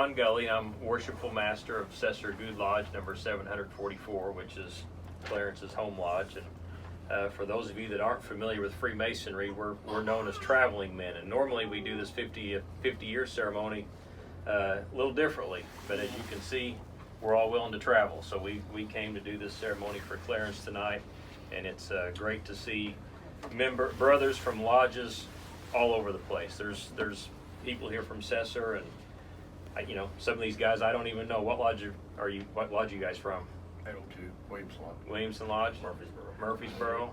John Gulley. I'm Worshipful Master of Cesar Good Lodge number 744, which is Clarence's home lodge. And for those of you that aren't familiar with Freemasonry, we're known as traveling men. And normally we do this 50-year ceremony a little differently. But as you can see, we're all willing to travel. So we came to do this ceremony for Clarence tonight. And it's great to see brothers from lodges all over the place. There's people here from Cesar, and some of these guys I don't even know. What lodge are you? What lodge are you guys from? 802 Williamson Lodge. Williamson Lodge. Murfreesboro.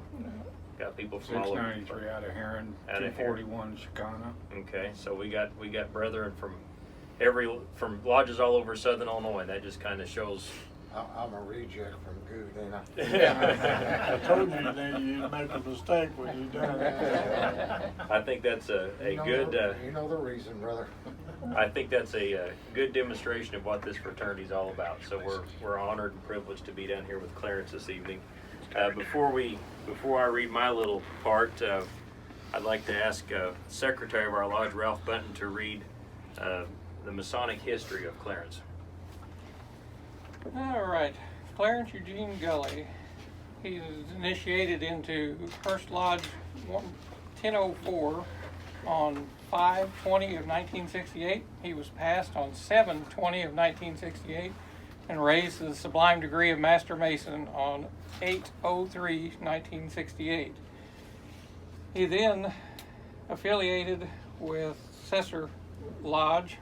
Got people from all over. 693 out of Heron. 241 Chicana. Okay, so we got brethren from lodges all over Southern Illinois. That just kind of shows. I'm a reject from Good, ain't I told you that you'd make a mistake when you done it. I think that's a good. You know the reason, brother. I think that's a good demonstration of what this fraternity is all about. So we're honored and privileged to be down here with Clarence this evening. Before I read my little part, I'd like to ask Secretary of our lodge, Ralph Bunton, to read the Masonic history of Clarence. All right, Clarence Eugene Gulley. He was initiated into First Lodge 1004 on 5/20 of 1968. He was passed on 7/20 of 1968 and raised to the sublime degree of Master Mason on 8/03 1968. He then affiliated with Cesar Lodge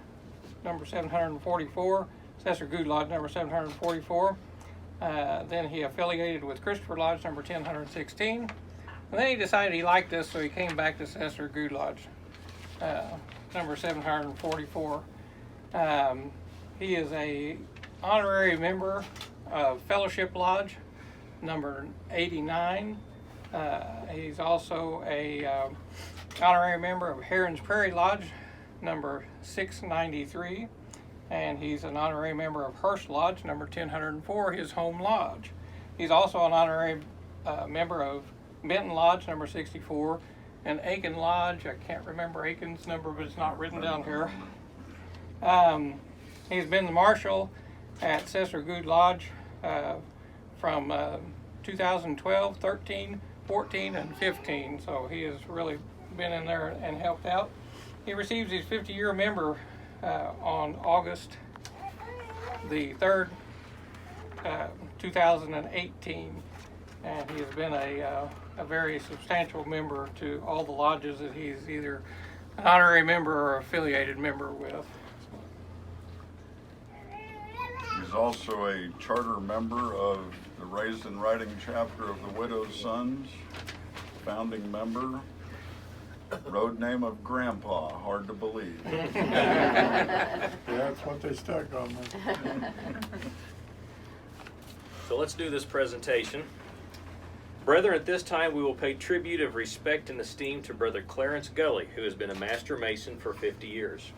number 744. Cesar Good Lodge number 744. Then he affiliated with Christopher Lodge number 1016. And then he decided he liked this, so he came back to Cesar Good Lodge number 744. He is a honorary member of Fellowship Lodge number 89. He's also a honorary member of Heron's Prairie Lodge number 693. And he's an honorary member of Hearst Lodge, number 1004, his home lodge. He's also an honorary member of Benton Lodge, number 64, and Aiken Lodge. I can't remember Aiken's number, but it's not written down here. He's been the marshal at Cesar Good Lodge from 2012, 13, 14, and 15, so he has really been in there and helped out. He receives his 50-year member on August the 3rd, 2018, and he has been a very substantial member to all the lodges that he's either an honorary member or affiliated member with. He's also a charter member of the Raised in Writing chapter of the Widow's Sons, founding member. Road name of Grandpa, hard to believe. Yeah, that's what they stuck on me. So let's do this presentation. Brethren, at this time we will pay tribute of respect and esteem to Brother Clarence Gulley, who has been a Master Mason for 50 years.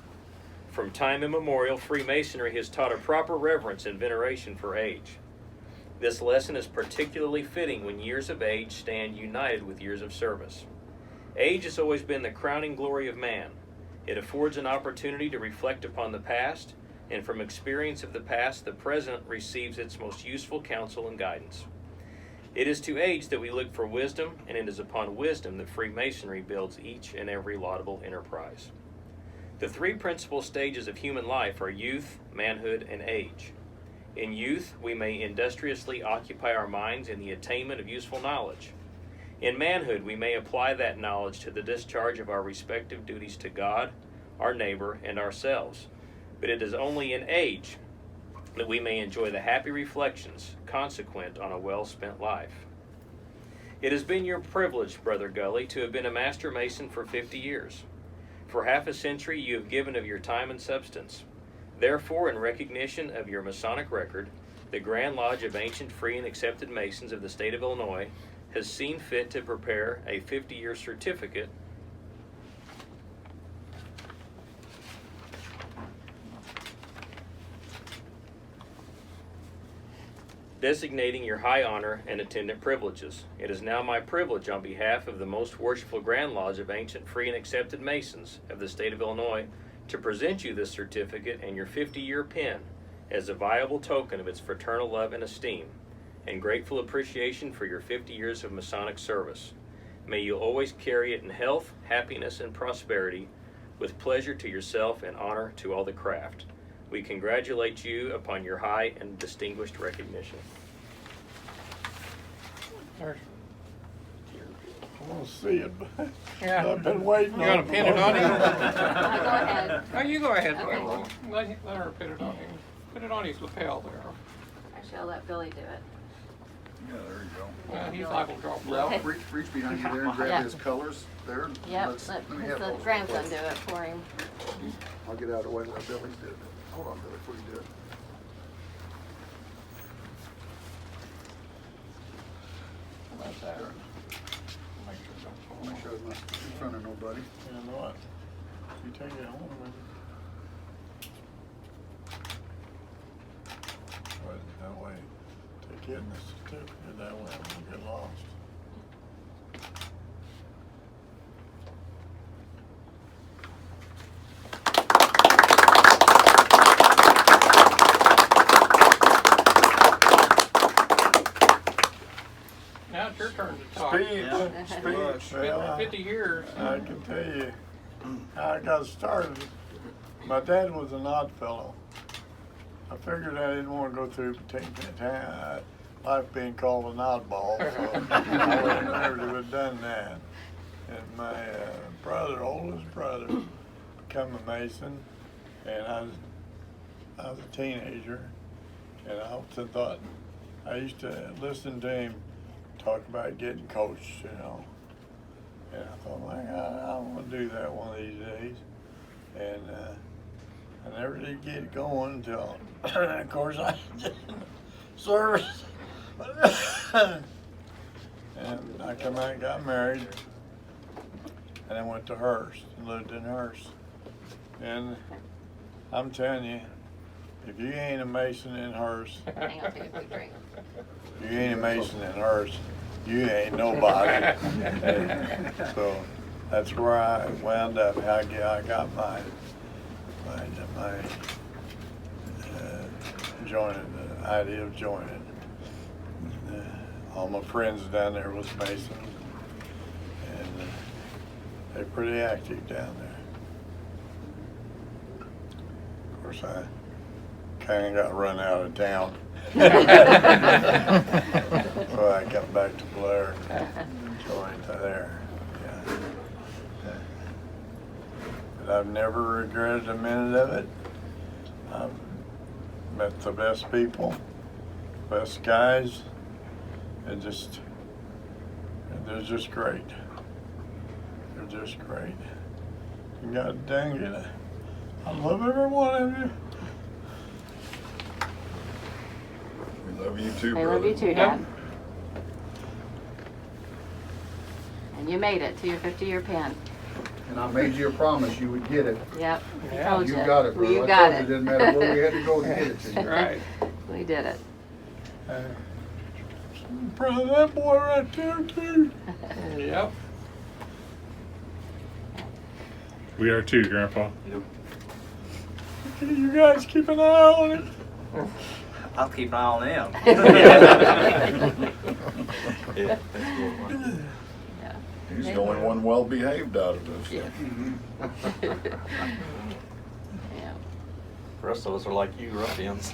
From time immemorial, Freemasonry has taught a proper reverence and veneration for age. This lesson is particularly fitting when years of age stand united with years of service. Age has always been the crowning glory of man. It affords an opportunity to reflect upon the past, and from experience of the past, the present receives its most useful counsel and guidance. It is to age that we look for wisdom, and it is upon wisdom that Freemasonry builds each and every laudable enterprise. The three principal stages of human life are youth, manhood, and age. In youth, we may industriously occupy our minds in the attainment of useful knowledge. In manhood, we may apply that knowledge to the discharge of our respective duties to God, our neighbor, and ourselves. But it is only in age that we may enjoy the happy reflections consequent on a well-spent life. It has been your privilege, Brother Gulley, to have been a Master Mason for 50 years. For half a century, you have given of your time and substance. Therefore, in recognition of your Masonic record, the Grand Lodge of Ancient, Free, and Accepted Masons of the state of Illinois has seen fit to prepare a 50-year certificate designating your high honor and attendant privileges. It is now my privilege on behalf of the Most Worshipful Grand Lodge of Ancient, Free, and Accepted Masons of the state of Illinois to present you this certificate and your 50-year pin as a viable token of its fraternal love and esteem, and grateful appreciation for your 50 years of Masonic service. May you always carry it in health, happiness, and prosperity, with pleasure to yourself and honor to all the craft. We congratulate you upon your high and distinguished recognition. There's- I want to see it, but Yeah. I've been waiting. You gonna pin it on him? Go ahead. Oh, you go ahead. Okay. Let her pin it on him. Put it on his lapel there. Actually, I'll let Billy do it. Yeah, there you go. He's liable to draw Well, blood. reach behind you there and grab Yeah. his colors there. Yep, Let me let have the those. grandson do it for him. I'll get out of the way and let Billy do it. Hold on, Billy, before you do it. About that. Sure. Make sure it's not in front of nobody. You know what? You take it home with you. But that way, take it in the certificate, that way it won't get lost. Now it's your turn to talk. Speech. Well, 50 years. I can tell you how I got started. My dad was an odd fellow. I figured I didn't want to go through life being called an oddball, so I would have never have done that. And my oldest brother, became a Mason, and I was a teenager, and I often thought, I used to listen to him talk about getting coached, And I thought, my God, I want to do that one of these days. And I never did get it going until, of course, I did service. And I come out and got married. And I went to Hearst and lived in Hearst. And I'm telling you, if you ain't a Mason in Hearst, Hang on, take a quick drink. if you ain't a Mason in Hearst, you ain't nobody. So that's where I wound up. I got my joining, the idea of joining. All my friends down there was Masons, and they're pretty active down there. Of course, I kind of got run out of town. So I got back to Blair and joined there. Yeah. But I've never regretted a minute of it. I've met the best people, best guys, and they're just great. They're just great. And God dang it, I love every one of you. We love you too, I brother. love you too, Dad. And you made it to your 50-year pin. And I made you a promise you would get it. Yep, we Yeah. told You you. got it, brother. You I got told you it. it didn't matter where we had to go to get it to you. Right. We did it. I'm proud of that boy right there too. Yep. We are too, Grandpa. You guys keep an eye on it. I'll keep an eye on them. Yeah. He's the only one well behaved out of us. Yeah. Yeah. The rest of us are like you, ruffians.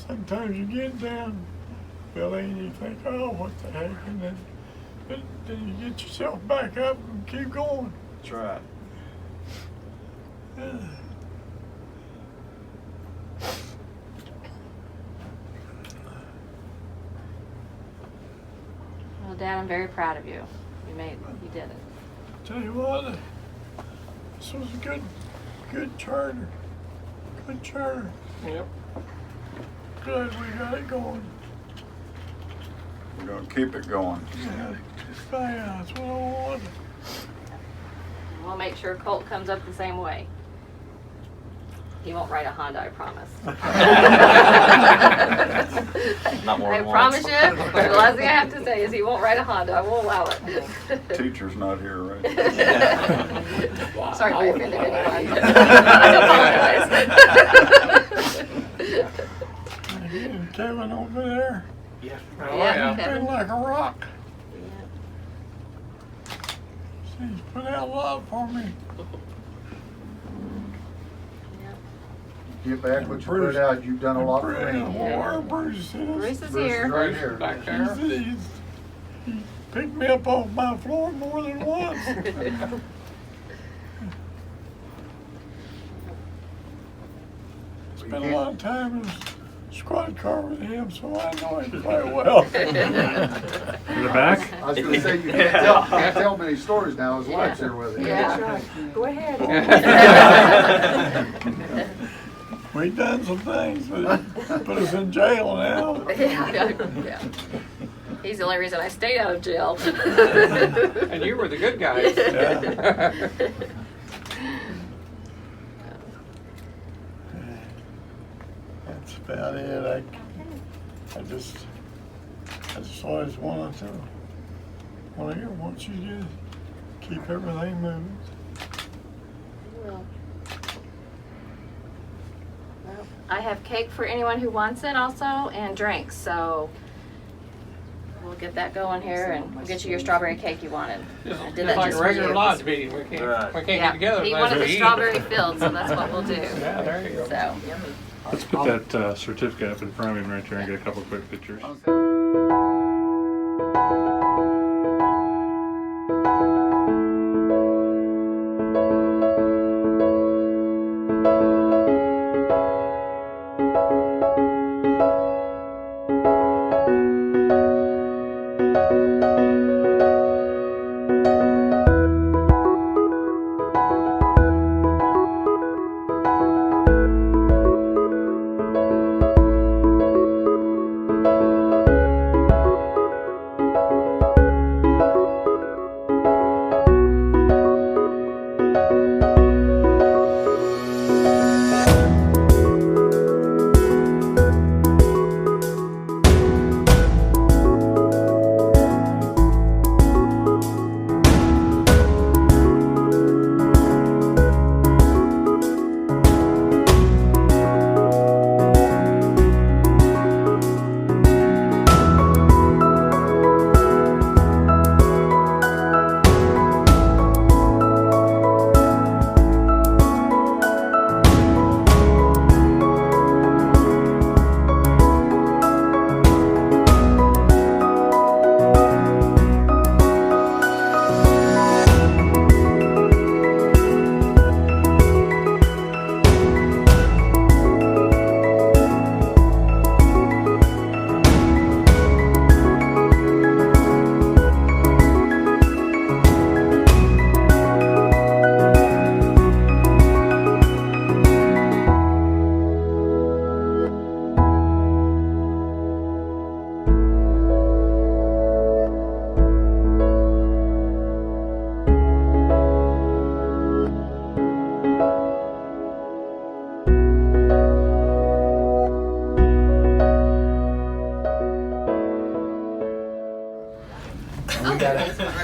Sometimes you get down, Billy, and you think, oh, what the heck, and then you get yourself back up and keep going. That's right. Well, Dad, I'm very proud of you. You did it. Tell you what, this was a good charter. Good charter. Yep. Good, we got it going. We're gonna keep it going. Yeah, that's what I wanted. We'll make sure Colt comes up the same way. He won't ride a Honda, I promise. Not more I than promise once. you, but the last thing I have to say is he won't ride a Honda. I won't allow it. Teacher's not here, right? Sorry if I offended anyone. I apologize. Again, Kevin over there, Oh, Yeah, been Kevin. like a rock. He's put out a lot for me. Get back what you put out, you've done a lot for me. Where Bruce is. Bruce is Bruce is here. right here. Back there. He picked me up off my floor more than once. Spent a lot of time in squad car with him, so I know him quite well. In the back? I was gonna say, you can't tell many stories now, his wife's here with him. Yeah. Go ahead. We done some things that put us in jail now. Yeah. He's the only reason I stayed out of jail. And you were the good guys. Yeah. That's about it. I just always wanted to want you to keep everything moving. Well, I have cake for anyone who wants it also, and drinks, so we'll get that going here and we'll get you your strawberry cake you wanted. Just I did that like a just for regular you. lodge meeting. We can't Right. get Yeah, together. he unless wanted we the eat. strawberry filled, so that's what we'll do. Yeah, there you go. So, Let's put that certificate up in front of him right there and get a couple quick pictures.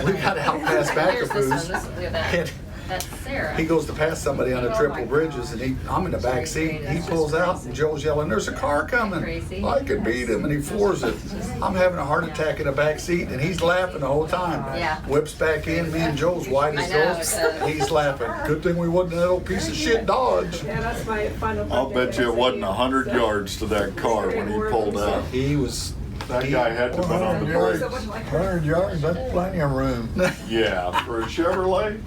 We got out past here's this one. Backaboos. This, look at that. That's Sarah. He goes to pass somebody on the triple bridges, and I'm in the back seat. He pulls out, and Joe's yelling, "There's a car coming! I could beat him!" And he floors it. I'm having a heart attack in the back seat, and he's laughing the whole time. Yeah. Whips back in. Me and Joe's white as I know, ghosts. it's, He's laughing. Good thing we wasn't in that old piece of shit Dodge. Yeah, that's my final. I'll bet you it wasn't 100 yards to that car when he pulled out. He was. That guy had to put on the 100 brakes. yards, 100 yards, that's plenty of room. Yeah, for a Chevrolet.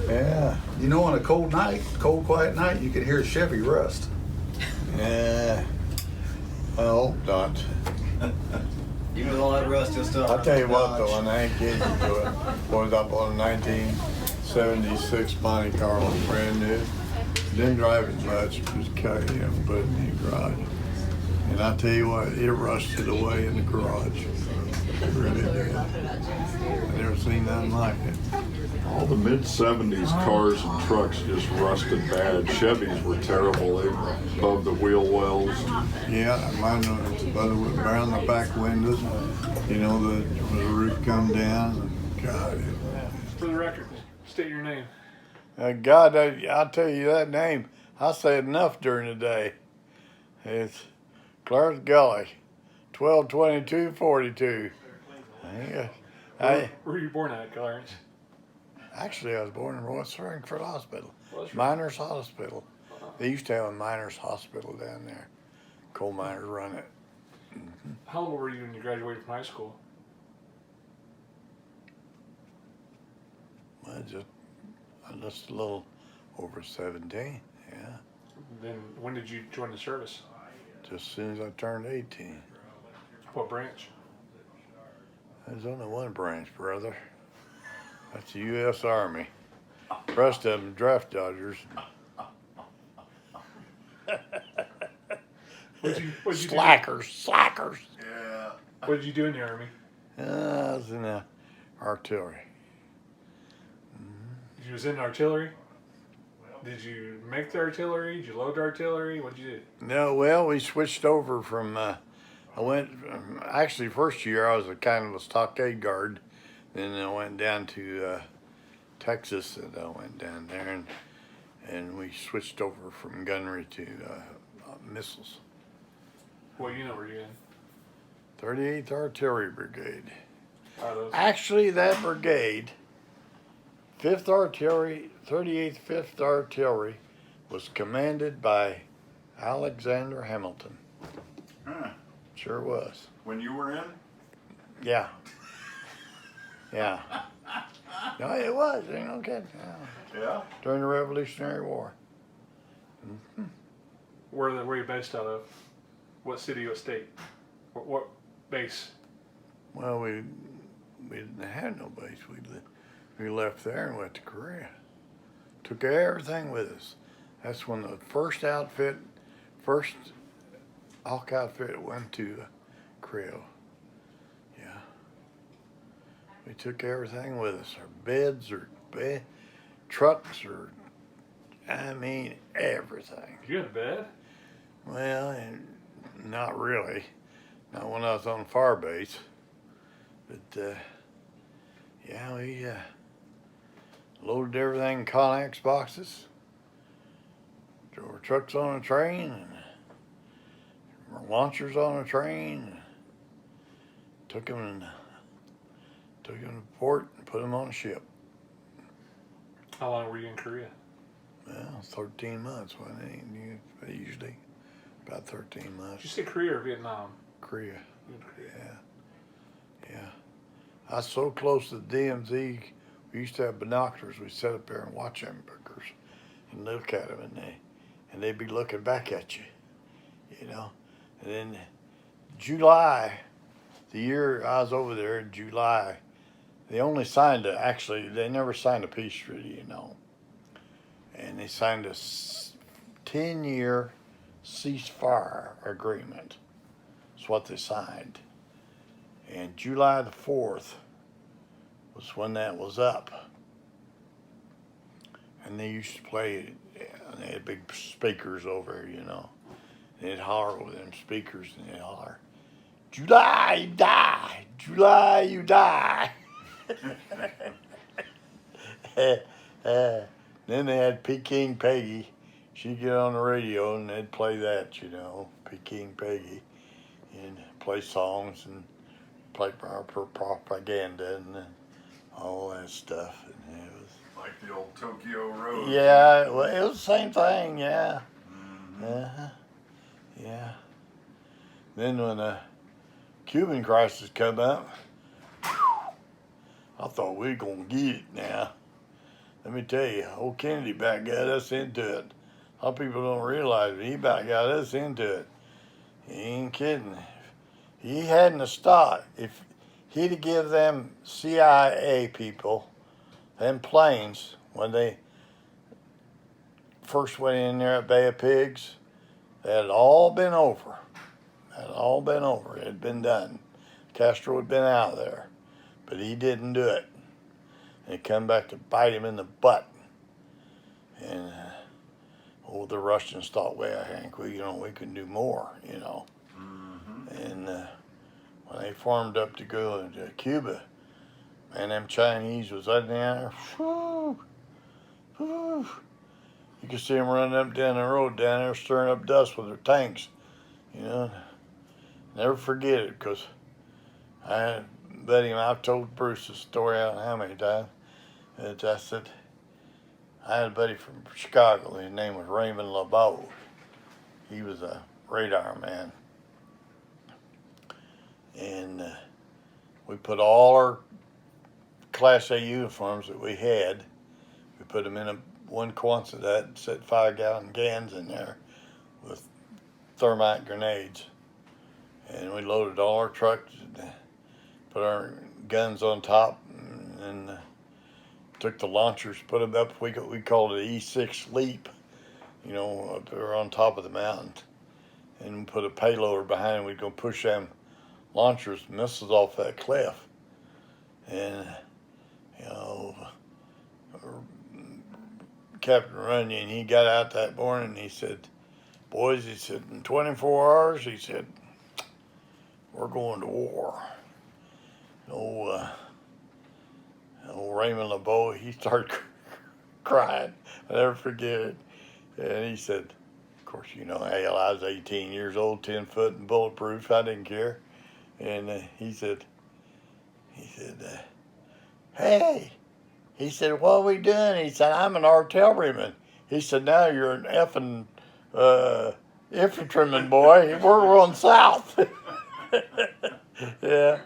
Yeah, You know, on a cold night, cold quiet night, you can hear a Chevy rust. yeah. I hope not. Even with all that rust, you'll still. I'll tell you what though, when I ain't kidding you to it, was up on a 1976 Monte Carlo, brand new. Didn't drive it much, just carried him, put it in the garage. And I tell you what, it rusted away in the garage. It really did. I never seen nothing like it. All the mid-70s cars and trucks just rusted bad. Chevys were terrible. They above the wheel wells. Yeah, mine was around the back windows. You know, the roof come down. And God, For the record, state your name. God, I'll tell you that name. I say it enough during the day. It's Clarence Gulley, 12/22/42. Where were you born at, Clarence? Actually, I was born in Royal Springfield Hospital, Was Miners Hospital. They used to have a miners hospital down there. Coal miners run it. How old were you when you graduated from high school? Just a little over 17, yeah. Then when did you join the service? Just as soon as I turned 18. What branch? There's only one branch, brother. That's the U.S. Army. The rest of them draft dodgers. What'd you Slackers. Yeah. Do? What did you do in the Army? I was in the artillery. You was in artillery? Did you make the artillery? Did you load the artillery? What'd you do? No, well, we switched over from, actually first year I was a kind of a stockade guard. Then I went down to Texas and I went down there and we switched over from gunnery to missiles. What unit were you in? 38th Artillery Brigade. Out of? Actually, that brigade, 5th Artillery, 38th 5th Artillery, was commanded by Alexander Hamilton. Huh. Sure was. When you were in? Yeah. Yeah. No, it was. Ain't no kidding. Yeah. Yeah. During the Revolutionary War. Where were you based out of? What city or state? What base? Well, we didn't have no base. We left there and went to Korea. Took everything with us. That's when the first Hawk outfit went to Korea. Yeah. We took everything with us. Our beds, trucks, I mean, everything. You in bed? Well, and not really. Not when I was on fire base. But, yeah, we loaded everything in Connex boxes. Drove our trucks on a train, and our launchers on a train. Took them to port and put them on a ship. How long were you in Korea? Well, 13 months, wasn't it? Usually about 13 months. Did you say Korea or Vietnam? Korea. You in Korea. Yeah. I was so close to the DMZ, we used to have binoculars. We'd sit up there and watch hamburgers and look at them, and they'd be looking back at you, you know. And then July, the year I was over there in July, they only signed they never signed a peace treaty, you know. And they signed a 10-year ceasefire agreement. That's what they signed. And July the 4th was when that was up. And they used to play, they had big speakers over, you know. They'd holler over them speakers and they'd holler, "July, you die! July, you die!" Then they had Peking Peggy. She'd get on the radio and they'd play that, you know, Peking Peggy, and play songs and play propaganda and all that stuff. And it was Like the old Tokyo Road. yeah, well, it was the same thing, yeah. Mm-hmm. Yeah. Then when the Cuban crisis come up, I thought we were gonna get it now. Let me tell you, old Kennedy about got us into it. A lot of people don't realize it. He about got us into it. He ain't kidding. If he hadn't have stopped, if he'd have give them CIA people, them planes, when they first went in there at Bay of Pigs, that had all been over. Had all been over. It had been done. Castro had been out there, but he didn't do it. And it come back to bite him in the butt. And the Russians thought, well, Hank, we can do more, And when they formed up to go to Cuba, man, them Chinese was up there. Whew, whew. You could see them running up down the road down there, stirring up dust with their tanks. Never forget it, because I've told Bruce the story, I don't know how many times. I said, I had a buddy from Chicago. His name was Raymond LeBeau. He was a radar man. And we put all our Class A uniforms that we had, we put them in one Quonset and set 5-gallon cans in there with thermite grenades. And we loaded all our trucks, and put our guns on top, and took the launchers, put them up. We called it E6 Leap, up there on top of the mountain, and put a payloader behind. We'd go push them launchers, missiles off that cliff, and Captain Runyon, he got out that morning. And he said, "Boys," he said, "in 24 hours," he said, "we're going to war." Old Raymond LeBeau, he started crying. I'll never forget it. And he said, of course, hell, I was 18 years old, 10 foot and bulletproof. I didn't care. And he said, "Hey," he said, "what are we doing?" He said, "I'm an artilleryman." He said, "Now you're an effing infantryman, boy. We're on south." Yeah.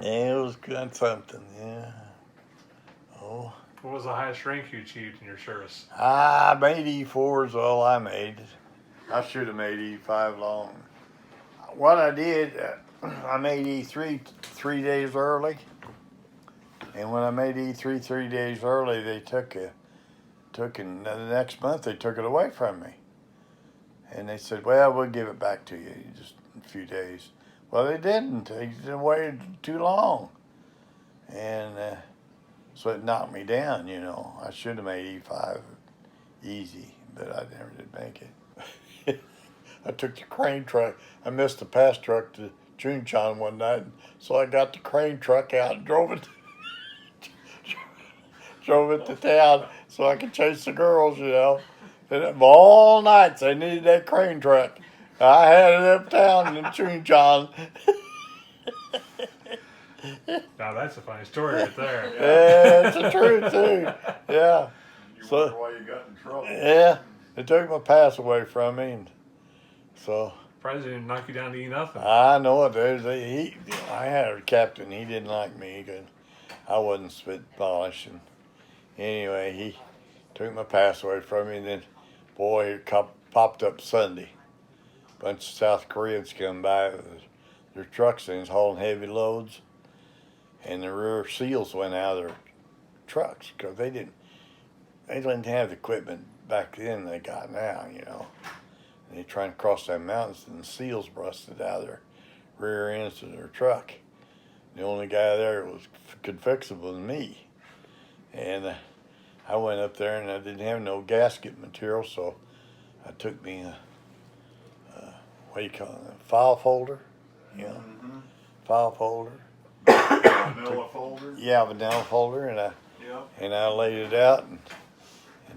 Yeah, it was good something, yeah. Oh. What was the highest rank you achieved in your service? I made E4 is all I made. I should have made E5 long. What I did, I made E3 3 days early. And when I made E3 3 days early, they took and the next month they took it away from me. And they said, "Well, we'll give it back to you just in a few days." Well, they didn't. They waited too long. And so it knocked me down, I should have made E5 easy, but I never did make it. I took the crane truck. I missed the pass truck to Chuncheon one night, so I got the crane truck out and drove it to town so I could chase the girls, And all nights they needed that crane truck. I had it uptown in Chuncheon. Now that's a funny story right there. Yeah, it's the truth too. Yeah. You wonder why you got in trouble. Yeah, they took my pass away from me, and so. Surprised they didn't knock you down to eat nothing. I know it. I had a captain. He didn't like me because I wasn't spit polishing. Anyway, he took my pass away from me, and then, boy, it popped up Sunday. A bunch of South Koreans come by with their trucks and hauling heavy loads, and the rear seals went out of their trucks because they didn't have the equipment back then they got now, And they trying to cross them mountains, and the seals busted out of their rear ends of their truck. The only guy there could fix it was me. And I went up there, and I didn't have no gasket material, so I took me a file folder, file folder. Vanilla folder? Yeah, vanilla folder, and I laid it out, and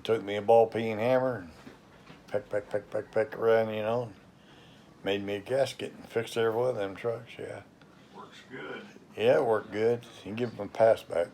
took me a ball peen hammer, and peck around, made me a gasket and fixed every one of them trucks, yeah. Works good. Yeah, it worked good. You can give them a pass back.